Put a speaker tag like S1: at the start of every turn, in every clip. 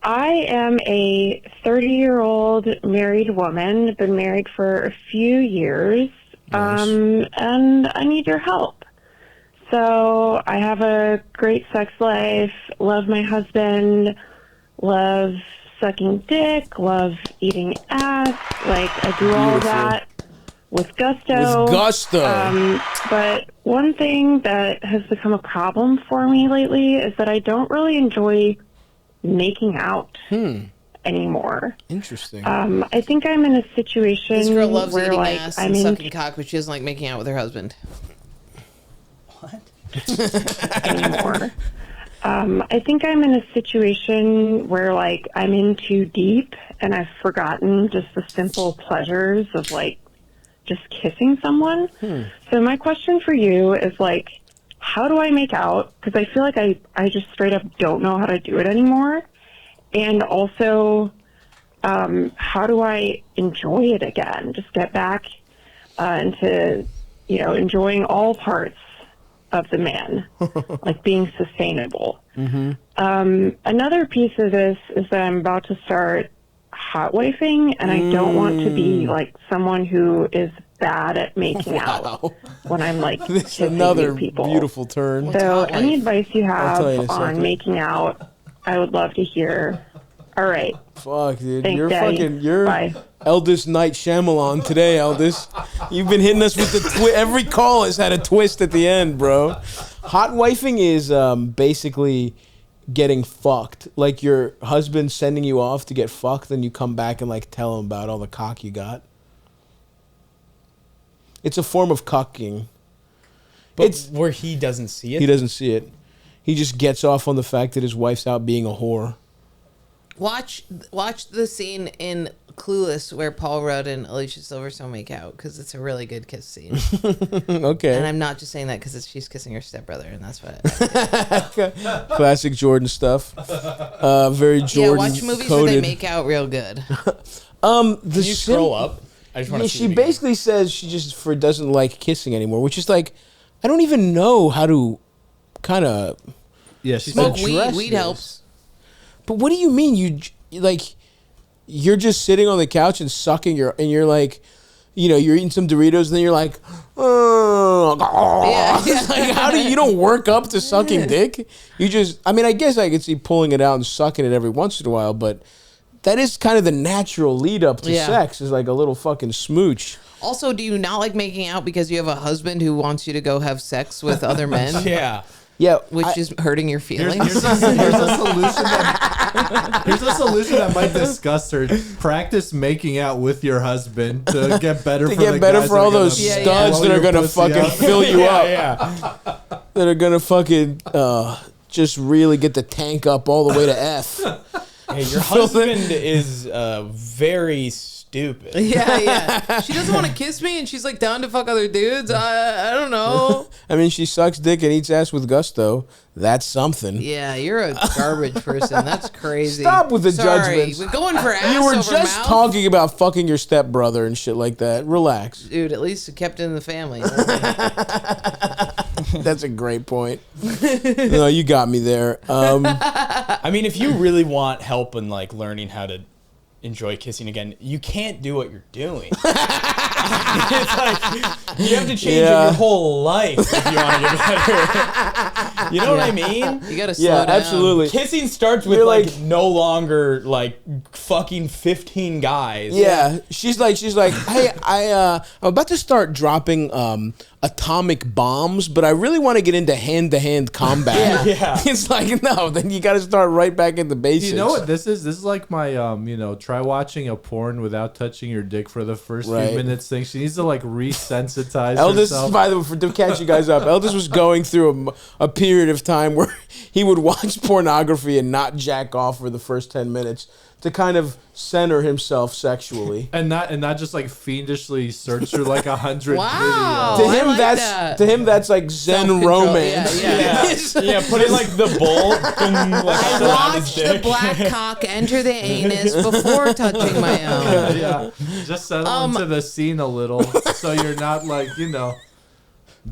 S1: I am a 30-year-old married woman, been married for a few years, and I need your help. So I have a great sex life, love my husband, love sucking dick, love eating ass, like I do all that with gusto.
S2: With gusto.
S1: But one thing that has become a problem for me lately is that I don't really enjoy making out anymore.
S2: Interesting.
S1: I think I'm in a situation
S3: This girl loves
S1: where
S3: eating
S1: like
S3: ass
S1: I'm
S3: and
S1: in
S3: sucking cock, but she doesn't like making out with her husband.
S1: anymore. I think I'm in a situation where like I'm in too deep and I've forgotten just the simple pleasures of like just kissing someone. So my question for you is like, how do I make out? Because I feel like I just straight up don't know how to do it anymore. And also, how do I enjoy it again? Just get back into, enjoying all parts of the man, like being sustainable. Another piece of this is that I'm about to start hotwifing, and I don't want to be like someone who is bad at making out when I'm like
S2: This is
S1: kissing
S2: another
S1: new people.
S2: beautiful turn.
S1: So any advice you
S2: I'll tell you in
S1: have
S2: a
S1: on
S2: second.
S1: making out, I would love to hear. All right.
S2: Fuck, dude.
S1: Thanks,
S2: You're
S1: Daddy. Bye.
S2: Eldest Night Shyamalan today, Eldest. You've been hitting us with the every call has had a twist at the end, bro. Hotwifing is basically getting fucked. Like your husband sending you off to get fucked, then you come back and like tell him about all the cock you got. It's a form of cucking.
S4: But where he doesn't see it?
S2: He doesn't see it. He just gets off on the fact that his wife's out being a whore.
S3: Watch the scene in Clueless where Paul Rudd and Alicia Silverstone make out, because it's a really good kiss scene.
S2: Okay.
S3: And I'm not just saying that because she's kissing her stepbrother, and that's what.
S2: Classic Jordan stuff. Very Jordan.
S3: Watch movies
S2: coded.
S3: where they make out real good.
S2: Can
S4: you scroll up? I just want to see.
S2: She basically says she just doesn't like kissing anymore, which is like, I don't even know how to kind of
S3: Smoke weed. Weed helps.
S2: But what do you mean? You're just sitting on the couch and sucking and you're like, you're eating some Doritos and then you're like, like, how do you don't work up to sucking dick? You just, I guess I could see pulling it out and sucking it every once in a while, but that is kind of the natural lead up to sex, is like a little fucking smooch.
S3: Also, do you not like making out because you have a husband who wants you to go have sex with other men?
S2: Yeah,
S3: which is hurting your feelings.
S5: Here's a solution that might disgust her. Practice making out with your husband to get better.
S2: For all those studs that are gonna fucking fill you up. That are gonna fucking just really get the tank up all the way to F.
S4: Hey, your husband is very stupid.
S3: Yeah. She doesn't want to kiss me, and she's like down to fuck other dudes. I don't know.
S2: She sucks dick and eats ass with gusto. That's something.
S3: Yeah, you're a garbage person. That's crazy.
S2: Stop with the judgments.
S3: We're going for ass.
S2: You were
S3: over
S2: just
S3: mouth.
S2: talking about fucking your stepbrother and shit like that. Relax.
S3: Dude, at least it kept it in the family.
S2: That's a great point. No, you got me there.
S4: If you really want help in like learning how to enjoy kissing again, you can't do what you're doing. It's like you have to change your whole life if you want to get better. You know what I mean?
S3: You gotta slow down.
S2: Absolutely.
S4: Kissing starts with like no longer like fucking 15 guys.
S2: Yeah, she's like, hey, I'm about to start dropping atomic bombs, but I really want to get into hand-to-hand combat.
S4: Yeah.
S2: It's like, no, then you got to start right back at the basics.
S5: You know what this is? This is like my try watching a porn without touching your dick for the first few minutes thing. She needs to like resensitize
S2: Eldest,
S5: herself.
S2: by the way, to catch you guys up, Eldest was going through a period of time where he would watch pornography and not jack off for the first 10 minutes to kind of center himself sexually,
S5: and not just like fiendishly search through like 100
S3: wow,
S5: videos.
S2: To him that's like Zen romance.
S4: Yeah, put in like the bowl.
S3: I watched the black cock enter the anus before touching my own.
S5: Just settle into the scene a little, so you're not like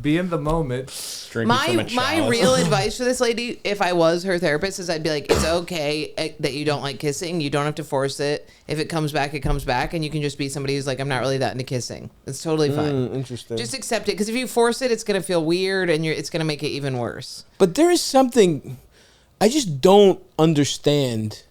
S5: Be in the moment.
S4: Drinking from a
S3: My
S4: chalice.
S3: real advice for this lady, if I was her therapist, is I'd be like, it's okay that you don't like kissing. You don't have to force it. If it comes back, it comes back, and you can just be somebody who's like, I'm not really that into kissing. It's totally fine.
S2: Interesting.
S3: Just accept it, because if you force it, it's gonna feel weird, and it's gonna make it even worse.
S2: But there is something I just don't understand.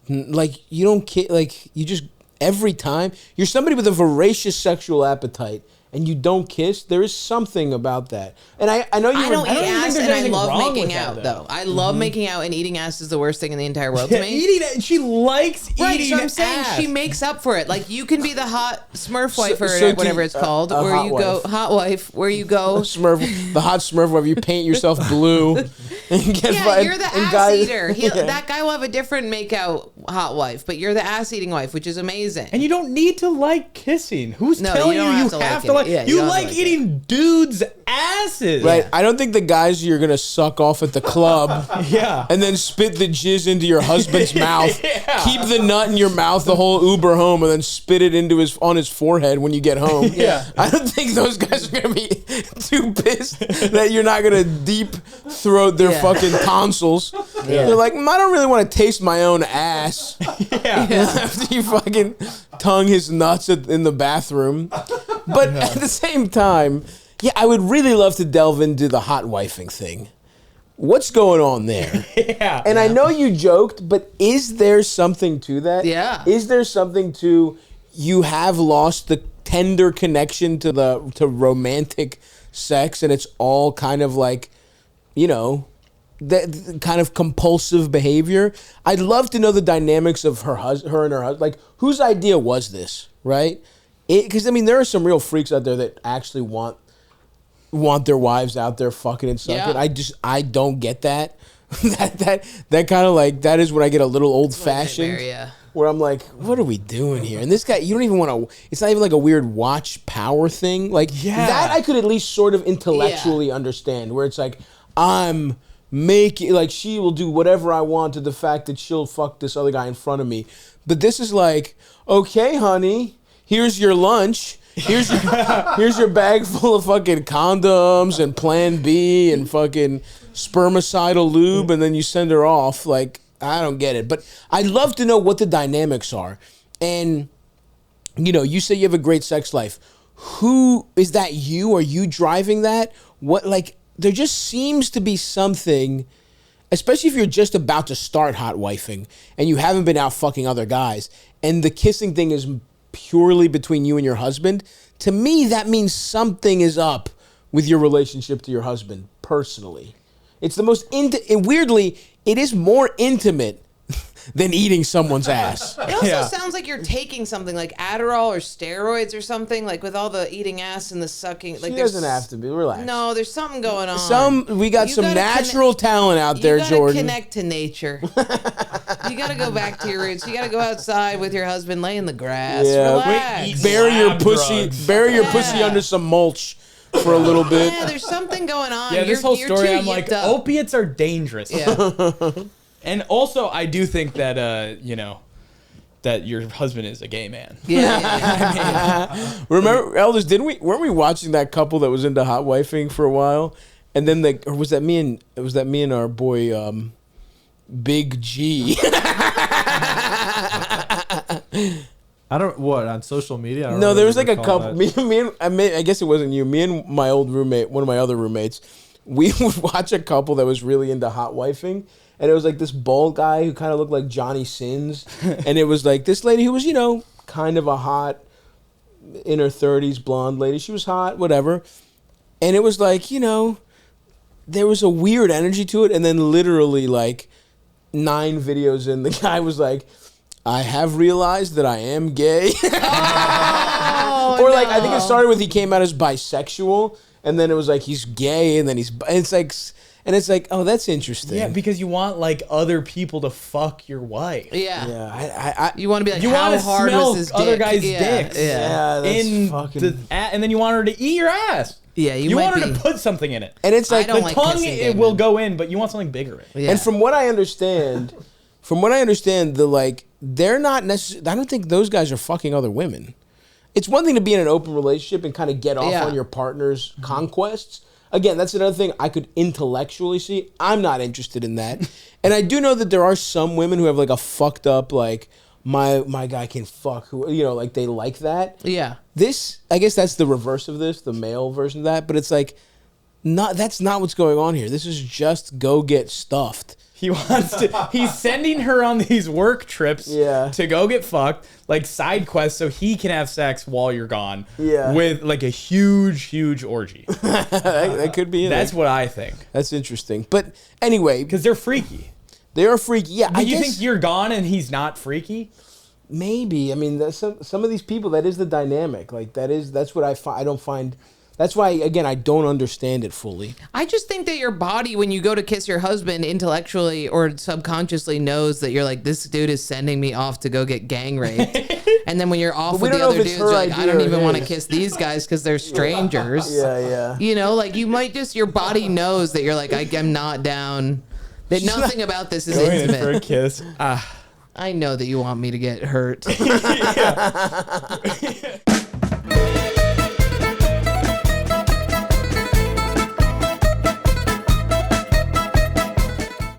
S2: Like, you don't like, you just, every time you're somebody with a voracious sexual appetite and you don't kiss, there is something about that. And I know you
S3: I don't eat
S4: even think
S3: ass,
S4: there's
S3: and I
S4: anything
S3: love
S4: wrong
S3: making
S4: with that,
S3: out,
S4: though.
S3: though. I love making out, and eating ass is the worst thing in the entire world to
S4: Yeah,
S3: me.
S4: eating. She likes
S3: Right,
S4: eating.
S3: so I'm saying
S4: ass.
S3: she makes up for it. Like, you can be the hot Smurf wife, or
S2: so
S3: whatever it's called,
S2: a
S3: where
S2: hot
S3: you go
S2: wife.
S3: hot wife, where you go.
S2: Smurf, the hot Smurf where you paint yourself blue and get
S3: Yeah,
S2: fi-
S3: you're the
S2: and
S3: ass
S2: guys-
S3: eater.
S2: Yeah.
S3: That guy will have a different make-out hot wife, but you're the ass-eating wife, which is amazing.
S4: And you don't need to like kissing. Who's
S3: No,
S4: telling
S3: you
S4: you
S3: don't
S4: you
S3: have to
S4: have
S3: like
S4: to
S3: it.
S4: like?
S3: Yeah, you
S4: You
S3: don't have to
S4: like
S3: like it.
S4: eating dudes' asses.
S2: Right.
S3: Yeah.
S2: I don't think the guys you're gonna suck off at the club
S4: Yeah.
S2: and then spit the jizz into your husband's mouth.
S4: Yeah.
S2: Keep the nut in your mouth the whole Uber home and then spit it into on his forehead when you get home.
S4: Yeah.
S2: I don't think those guys are gonna be too pissed that you're not gonna deep throat their
S3: Yeah.
S2: fucking tonsils. They're like, I don't really want to taste my own ass. After you fucking tongue his nuts in the bathroom. But at the same time, yeah, I would really love to delve into the hot wifing thing. What's going on there?
S4: Yeah.
S2: And I know you joked, but is there something to that?
S3: Yeah.
S2: Is there something to you have lost the tender connection to romantic sex, and it's all kind of like, you know, that kind of compulsive behavior? I'd love to know the dynamics of her and her husband. Like, whose idea was this, right? Because I mean, there are some real freaks out there that actually want their wives out there fucking and sucking.
S3: Yeah.
S2: I don't get that. that kind of like, that is when I get a little old fashioned.
S3: Nightmare, yeah.
S2: Where I'm like, what are we doing here? And this guy, you don't even want to. It's not even like a weird watch power thing. Like that, I could at least sort of intellectually understand. Where it's like, I'm making, like, she will do whatever I want to the fact that she'll fuck this other guy in front of me. But this is like, okay, honey, here's your lunch. Here's your bag full of fucking condoms and Plan B and fucking spermicidal lube, and then you send her off. Like, I don't get it. But I'd love to know what the dynamics are. And, you know, you say you have a great sex life. Who is that? You? Are you driving that? What, like, there just seems to be something, especially if you're just about to start hot wifing and you haven't been out fucking other guys, and the kissing thing is purely between you and your husband. To me, that means something is up with your relationship to your husband personally. It's the most weirdly, it is more intimate than eating someone's ass.
S3: It also sounds like you're taking something like Adderall or steroids or something, like with all the eating ass and the sucking. Like,
S2: She doesn't have to be. Relax.
S3: No, there's something going on.
S2: We got
S3: You
S2: some
S3: gotta
S2: natural talent out there,
S3: you gotta
S2: Jordan.
S3: connect to nature. You gotta go back to your roots. You gotta go outside with your husband, lay in the grass,
S2: Yeah.
S3: relax.
S4: Wait,
S2: Bury your
S4: Lab
S2: pussy.
S4: drugs.
S2: Bury your pussy
S3: Yeah.
S2: under some mulch for a little bit.
S3: Yeah, there's something going on.
S4: Yeah, this
S3: You're-
S4: whole
S3: you're
S4: story,
S3: too
S4: I'm like,
S3: yipped up.
S4: opiates are dangerous.
S3: Yeah.
S4: And also, I do think that, you know, that your husband is a gay man.
S3: Yeah.
S2: Remember, Elders, weren't we watching that couple that was into hot wifing for a while? And then or was that me and our boy Big G?
S5: I don't what on social media. I don't
S2: No, there was
S5: really
S2: like a
S5: recall
S2: couple.
S5: that.
S2: I guess it wasn't you. Me and my old roommate, one of my other roommates, we would watch a couple that was really into hot wifing, and it was like this bald guy who kind of looked like Johnny Sins, and it was like this lady who was, you know, kind of a hot, in her 30s, blonde lady. She was hot, whatever, and it was like, you know, there was a weird energy to it, and then literally like 9 videos in, the guy was like, I have realized that I am gay.
S3: Oh,
S2: Or like, I think it
S3: no.
S2: started with he came out as bisexual, and then it was like he's gay, and then it's like, oh, that's interesting.
S4: Yeah, because you want, like, other people to fuck your wife.
S3: Yeah.
S2: Yeah,
S3: You want to be like,
S4: You
S3: how
S4: want to
S3: hard
S4: smell
S3: was his
S4: other
S3: dick?
S4: guys'
S3: Yeah,
S4: dicks.
S3: Yeah.
S2: Yeah, that's
S4: in
S2: fucking.
S4: and then you want her to eat your ass.
S3: Yeah, you
S4: want
S3: might
S4: her
S3: be-
S4: to put something in it.
S2: And it's like
S3: I don't
S4: The
S3: like
S4: tongue,
S3: kissing gay
S4: it will
S3: men.
S4: go in, but you want something bigger in it.
S3: Yeah.
S2: And from what I understand, they're not necessarily. I don't think those guys are fucking other women. it's one thing to be in an open relationship and kind of get off
S3: Yeah.
S2: on your partner's conquests. Again, that's another thing I could intellectually see. I'm not interested in that. And I do know that there are some women who have like a fucked up, like, my guy can fuck, who, you know, like they like that.
S3: Yeah.
S2: This, I guess that's the reverse of this, the male version of that. But it's like, that's not what's going on here. This is just go get stuffed.
S4: He wants to. He's sending her on these work trips to go get fucked, like side quests, so he can have sex while you're gone.
S2: Yeah.
S4: With like a huge orgy.
S2: that could be.
S4: That's what I think.
S2: That's interesting. But anyway,
S4: Because they're freaky.
S2: they are freaky. Yeah,
S4: But
S2: I
S4: you
S2: guess
S4: think you're gone and he's not freaky?
S2: maybe. I mean, some of these people, that is the dynamic. Like that's what I don't find. That's why, again, I don't understand it fully.
S3: I just think that your body, when you go to kiss your husband, intellectually or subconsciously knows that you're like, this dude is sending me off to go get gang raped. And then when you're off with the other dudes, you're like, I don't even want to kiss these guys because they're strangers.
S2: Yeah.
S3: You know, like you might just, your body knows that you're like, I'm not down. That nothing about this is
S4: Going in for a
S3: intimate.
S4: kiss.
S3: I know that you want me to get hurt.